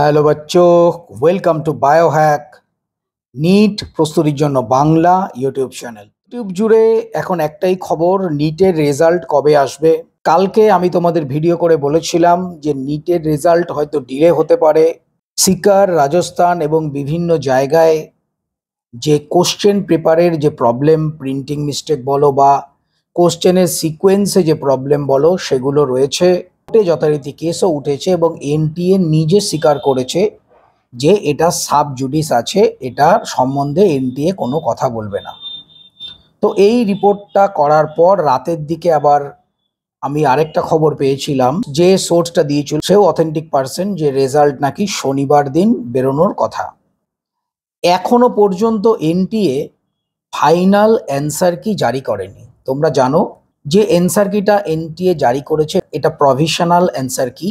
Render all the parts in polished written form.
Hello বাচ্চো, welcome to biohack NEET প্রস্তুতির জন্য বাংলা ইউটিউব চ্যানেল। ইউটিউব জুড়ে এখন একটাই খবর, নিটের রেজাল্ট কবে আসবে। কালকে আমি তোমাদের ভিডিও করে বলেছিলাম যে নিটের রেজাল্ট হয়তো ডিলে হতে পারে। সিকার, রাজস্থান এবং বিভিন্ন জায়গায় যে কোশ্চেন পেপারের যে প্রবলেম, প্রিন্টিং মিস্টেক বলো বা কোশ্চেনের সিকোয়েন্সে যে প্রবলেম বলো, সেগুলো রয়েছে। যথারীতি কেসও উঠেছে এবং এনটিএ নিজে স্বীকার করেছে যে এটা সাব জুডিস আছে, এটা সম্বন্ধে এনটিএ কোনো কথা বলবে না। তো এই রিপোর্টটা করার পর রাতের দিকে আবার আমি আরেকটা খবর পেয়েছিলাম, যে সোর্সটা দিয়েছিল সেও অথেন্টিক পার্সন, যে রেজাল্ট নাকি শনিবার দিন বেরোনোর কথা। এখনো পর্যন্ত এনটিএ ফাইনাল অ্যান্সার কি জারি করেনি। তোমরা জানো যে অ্যান্সার কিটা এনটিএ জারি করেছে, এটা প্রভিশনাল অ্যান্সার কি।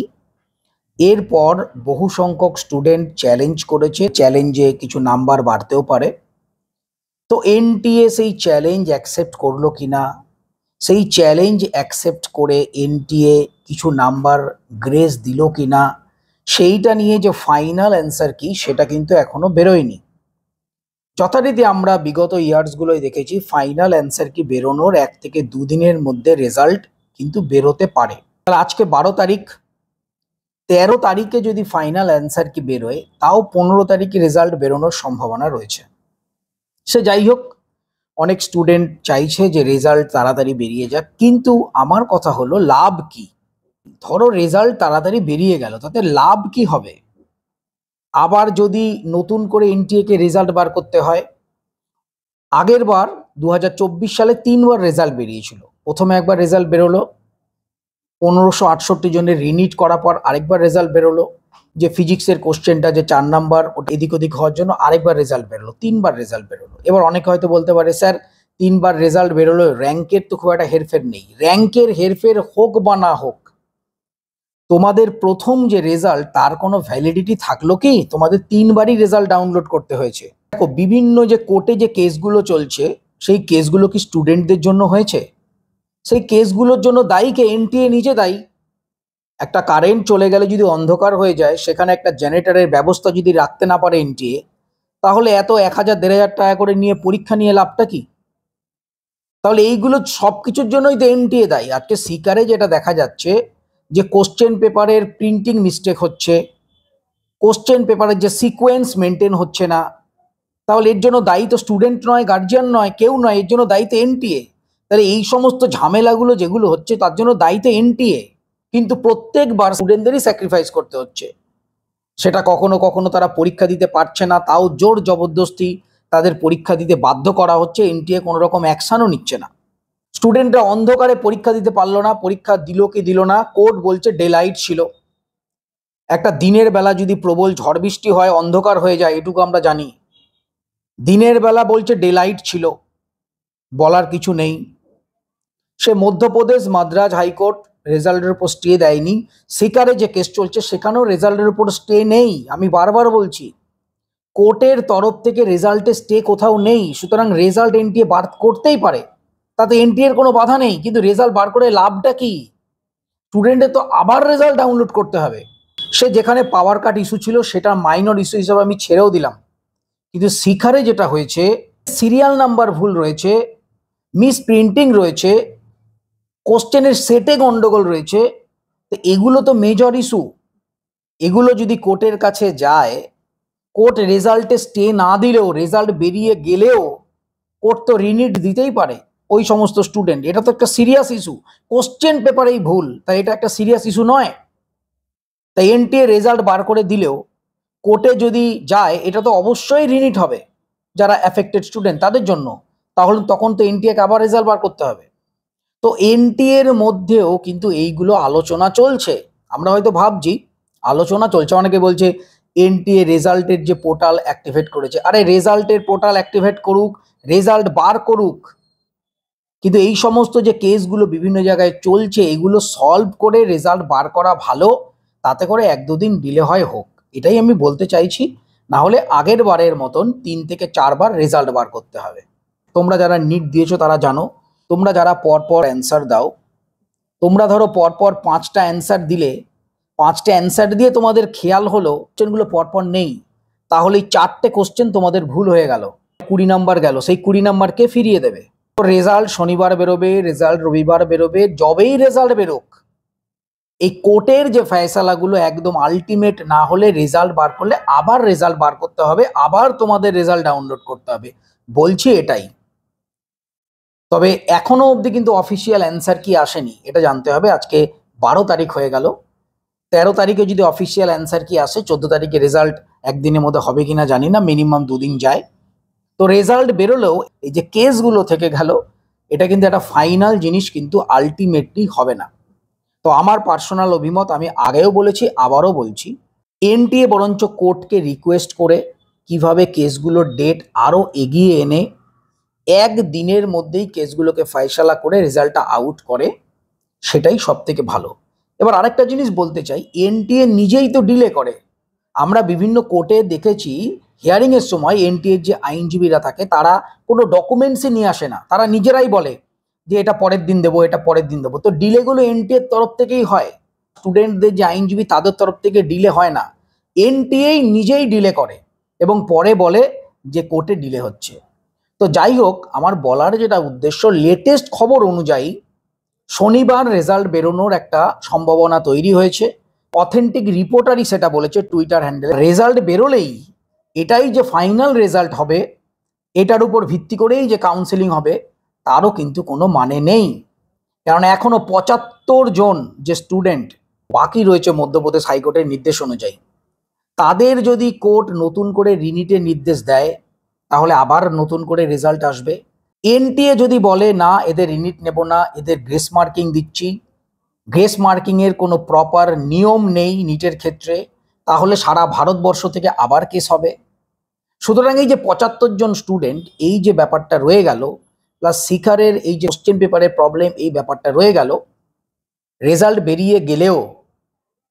এরপর বহু সংখ্যক স্টুডেন্ট চ্যালেঞ্জ করেছে, চ্যালেঞ্জে কিছু নাম্বার বাড়তেও পারে। তো এনটিএ সেই চ্যালেঞ্জ অ্যাকসেপ্ট করলো কিনা, সেই চ্যালেঞ্জ অ্যাকসেপ্ট করে এনটিএ কিছু নাম্বার গ্রেস দিল কিনা, সেইটা নিয়ে যে ফাইনাল অ্যান্সার কি সেটা কিন্তু এখনো বেরোয়নি। যথারীতি আমরা বিগত ইয়ার্সগুলোয় দেখেছি ফাইনাল অ্যান্সার কি বেরোনোর 1 থেকে 2 দিনের মধ্যে রেজাল্ট কিন্তু বেরোতে পারে। আজকে 12 তারিখ, 13 তারিখে যদি ফাইনাল অ্যান্সার কি বেরোয়, তাও 15 তারিখে রেজাল্ট বেরোনোর সম্ভাবনা রয়েছে। সে যাই হোক, অনেক স্টুডেন্ট চাইছে যে রেজাল্ট তাড়াতাড়ি বেরিয়ে যাক, কিন্তু আমার কথা হলো লাভ কি? ধরো রেজাল্ট তাড়াতাড়ি বেরিয়ে গেল, তাতে লাভ কি হবে? আবার যদি নতুন করে এনটিএ কে রেজাল্ট বার করতে হয়। আগের বার 2024 সালে 3 বার রেজাল্ট বেরিয়েছিল। প্রথমে একবার রেজাল্ট বেরোলো, 1568 জনের রিনিট করার পর আরেকবার রেজাল্ট বেরোলো, যে ফিজিক্সের কোশ্চেনটা যে 4 নাম্বার ওটা এদিক ওদিক হওয়ার জন্য আরেকবার রেজাল্ট বেরোলো, 3বার রেজাল্ট বেরোলো। এবার অনেকে হয়তো বলতে পারে, স্যার 3বার রেজাল্ট বেরোলো, র্যাঙ্কের তো খুব একটা হেরফের নেই। র্যাঙ্কের হেরফের হোক বা না হোক, তোমাদের প্রথম যে রেজাল্ট তার কোনো ভ্যালিডিটি থাকলো কি? তোমাদের 3বারই রেজাল্ট ডাউনলোড করতে হয়েছে। দেখো, বিভিন্ন যে কোর্টে যে কেসগুলো চলছে, সেই কেসগুলো কি স্টুডেন্টদের জন্য হয়েছে? সেই কেসগুলোর জন্য দায়ী কে? এনটিএ নিজে দায়ী। একটা কারেন্ট চলে গেলে যদি অন্ধকার হয়ে যায়, সেখানে একটা জেনারেটরের ব্যবস্থা যদি রাখতে না পারে এনটিএ, তাহলে এত 1000-1500 টাকা করে নিয়ে পরীক্ষা নিয়ে লাভটা কি? তাহলে এইগুলো সব কিছুর জন্যই তো এনটিএ দায়ী। আজকে সিকারে যেটা দেখা যাচ্ছে যে কোশ্চেন পেপারের প্রিন্টিং মিস্টেক হচ্ছে, কোশ্চেন পেপারের যে সিকোয়েন্স মেনটেন হচ্ছে না, তাহলে এর জন্য দায়ী তো স্টুডেন্ট নয়, গার্জিয়ান নয়, কেউ নয়, এর জন্য দায়ী তো এনটিএ। তাহলে এই সমস্ত ঝামেলাগুলো যেগুলো হচ্ছে তার জন্য দায়ী তো এনটিএ। কিন্তু প্রত্যেকবার স্টুডেন্টদেরই স্যাক্রিফাইস করতে হচ্ছে। সেটা কখনো কখনো তারা পরীক্ষা দিতে পারছে না, তাও জোর জবরদস্তি তাদের পরীক্ষা দিতে বাধ্য করা হচ্ছে, এনটিএ কোনো রকম অ্যাকশনও নিচ্ছে না। স্টুডেন্টরা অন্ধকারে পরীক্ষা দিতে পারলো না, পরীক্ষা দিল কি দিল না, কোর্ট বলছে ডে লাইট ছিল। একটা দিনের বেলা যদি প্রবল ঝড় বৃষ্টি হয়, অন্ধকার হয়ে যায়, এটুকু আমরা জানি। দিনের বেলা বলছে ডে লাইট ছিল, বলার কিছু নেই। সে মধ্যপ্রদেশ মাদ্রাজ হাইকোর্ট রেজাল্টের উপর স্টে দেয়নি, সিকারে যে কেস চলছে সেখানেও রেজাল্টের উপর স্টে নেই। আমি বারবার বলছি, কোর্টের তরফ থেকে রেজাল্টের স্টে কোথাও নেই। সুতরাং রেজাল্ট এনটিএ বার করতেই পারে, তাতে এনটিএর কোনো বাধা নেই। কিন্তু রেজাল্ট বার করে লাভটা কি? স্টুডেন্টের তো আবার রেজাল্ট ডাউনলোড করতে হবে। সে যেখানে পাওয়ার কাট ইস্যু ছিল সেটা মাইনর ইস্যু হিসাবে আমি ছেড়েও দিলাম, কিন্তু শিখারে যেটা হয়েছে, সিরিয়াল নাম্বার ভুল রয়েছে, মিস প্রিন্টিং রয়েছে, কোশ্চেনের সেটে গন্ডগোল রয়েছে, তো এগুলো তো মেজর ইস্যু। এগুলো যদি কোর্টের কাছে যায়, কোর্ট রেজাল্টে স্টে না দিলেও, রেজাল্ট বেরিয়ে গেলেও কোর্ট তো রিনিট দিতেই পারে ওই সমস্ত স্টুডেন্ট। এটা তো একটা সিরিয়াস ইস্যু। কোশ্চেন পেপারেই ভুল, তাই এটা একটা সিরিয়াস ইস্যু নয়? তাই এনটিএ রেজাল্ট বার করে দিলেও কোর্টে যদি যায়, এটা তো অবশ্যই রিনিট হবে যারা অ্যাফেক্টেড স্টুডেন্ট তাদের জন্য। তাহলে তখন তো এনটিএকে আবার রেজাল্ট বার করতে হবে। তো এনটিএর মধ্যেও কিন্তু এইগুলো আলোচনা চলছে। আমরা হয়তো ভাবছি আলোচনা চলছে, অনেকে বলছে এনটিএ রেজাল্টের যে পোর্টাল অ্যাক্টিভেট করেছে। আরে রেজাল্টের পোর্টাল অ্যাক্টিভেট করুক, রেজাল্ট বার করুক, কিন্তু এই সমস্ত যে কেসগুলো বিভিন্ন জায়গায় চলছে, এগুলো সলভ করে রেজাল্ট বার করা ভালো। তাতে করে 1-2 দিন ডিলে হয় হোক, এটাই আমি বলতে চাইছি। না হলে আগের বারের মতন 3 থেকে 4 বার রেজাল্ট বার করতে হবে। তোমরা যারা নিট দিয়েছো তারা জানো, তোমরা যারা পরপর অ্যান্সার দাও, তোমরা ধরো পরপর 5টা অ্যান্সার দিলে 5টে অ্যান্সার দিয়ে তোমাদের খেয়াল হলো কোশ্চেনগুলো পরপর নেই, তাহলে এই 4টে কোশ্চেন তোমাদের ভুল হয়ে গেল, 20 নাম্বার গেল, সেই 20 নাম্বারকে ফিরিয়ে দেবে। তো রেজাল্ট শনিবার বেরোবে, রেজাল্ট রবিবার বেরোবে, যবেই রেজাল্ট বেরোক এই কোর্টের যে ফয়সালাগুলো একদম আলটিমেট না হলে রেজাল্ট বার করলে আবার রেজাল্ট বার করতে হবে, আবার তোমাদের রেজাল্ট ডাউনলোড করতে হবে, বলছি এটাই। তবে এখনো অবধি কিন্তু অফিসিয়াল অ্যান্সার কি আসেনি এটা জানতে হবে। আজকে 12 তারিখ হয়ে গেল, 13 তারিখে যদি অফিসিয়াল অ্যান্সার কি আসে, 14 তারিখে রেজাল্ট একদিনের মধ্যে হবে কিনা জানি না, মিনিমাম 2 দিন যায়। তো রেজাল্ট বেরোলেও এই যে কেসগুলো থেকে গেল, এটা কিন্তু একটা ফাইনাল জিনিস কিন্তু আলটিমেটলি হবে না। তো আমার পার্সোনাল অভিমত, আমি আগেও বলেছি আবারও বলছি, এনটিএ বরঞ্চ কোর্টকে রিকোয়েস্ট করে কিভাবে কেসগুলোর ডেট আরও এগিয়ে এনে একদিনের মধ্যেই কেসগুলোকে ফয়সালা করে রেজাল্টটা আউট করে, সেটাই সব থেকে ভালো। এবার আরেকটা জিনিস বলতে চাই, এনটিএ নিজেই তো ডিলে করে। আমরা বিভিন্ন কোর্টে দেখেছি হিয়ারিংয়ের সময় এনটিএর যে আইনজীবীরা থাকে তারা কোনো ডকুমেন্টসই নিয়ে আসে না, তারা নিজেরাই বলে যে এটা পরের দিন দেবো, এটা পরের দিন দেবো। তো ডিলেগুলো এনটিএর তরফ থেকেই হয়, স্টুডেন্টদের যে আইনজীবী তাদের তরফ থেকে ডিলে হয় না, এনটিএই নিজেই ডিলে করে এবং পরে বলে যে কোর্টে ডিলে হচ্ছে। তো যাই হোক, আমার বলার যেটা উদ্দেশ্য, লেটেস্ট খবর অনুযায়ী শনিবার রেজাল্ট বেরোনোর একটা সম্ভাবনা তৈরি হয়েছে। অথেন্টিক রিপোর্টারই সেটা বলেছে টুইটার হ্যান্ডেলে। রেজাল্ট বেরোলেই এটাই যে ফাইনাল রেজাল্ট হবে, এটার উপর ভিত্তি করেই যে কাউন্সেলিং হবে তারও কিন্তু কোনো মানে নেই। কারণ এখনো 75 জন যে স্টুডেন্ট বাকি রয়েছে মধ্যপ্রদেশ হাইকোর্টের নির্দেশ অনুযায়ী, তাদের যদি কোর্ট নতুন করে রিনিটের নির্দেশ দেয় তাহলে আবার নতুন করে রেজাল্ট আসবে। এনটিএ যদি বলে না এদের রিনিট নেব না, এদের গ্রেস মার্কিং দিচ্ছি, গ্রেস মার্কিংয়ের কোনো প্রপার নিয়ম নেই নিটের ক্ষেত্রে, তাহলে সারা ভারতবর্ষ থেকে আবার কেস হবে। সুতরাং এই যে 75 জন স্টুডেন্ট, এই যে ব্যাপারটা রয়ে গেল, প্লাস শিকারের এই যে কোশ্চেন পেপারের প্রবলেম, এই ব্যাপারটা রয়ে গেল, রেজাল্ট বেরিয়ে গেলেও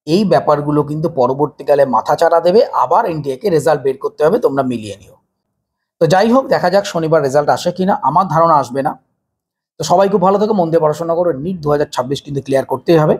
এই ব্যাপারগুলো কিন্তু পরবর্তীকালে মাথাচাড়া দেবে, আবার এনটিএকে রেজাল্ট বের করতে হবে, তোমরা মিলিয়ে নিও। তো যাই হোক, দেখা যাক শনিবার রেজাল্ট আসে কিনা, আমার ধারণা আসবে না। তো সবাই খুব ভালো থেকো, মন দিয়ে পড়াশোনা করো, নিট 2026 কিন্তু ক্লিয়ার করতেই হবে।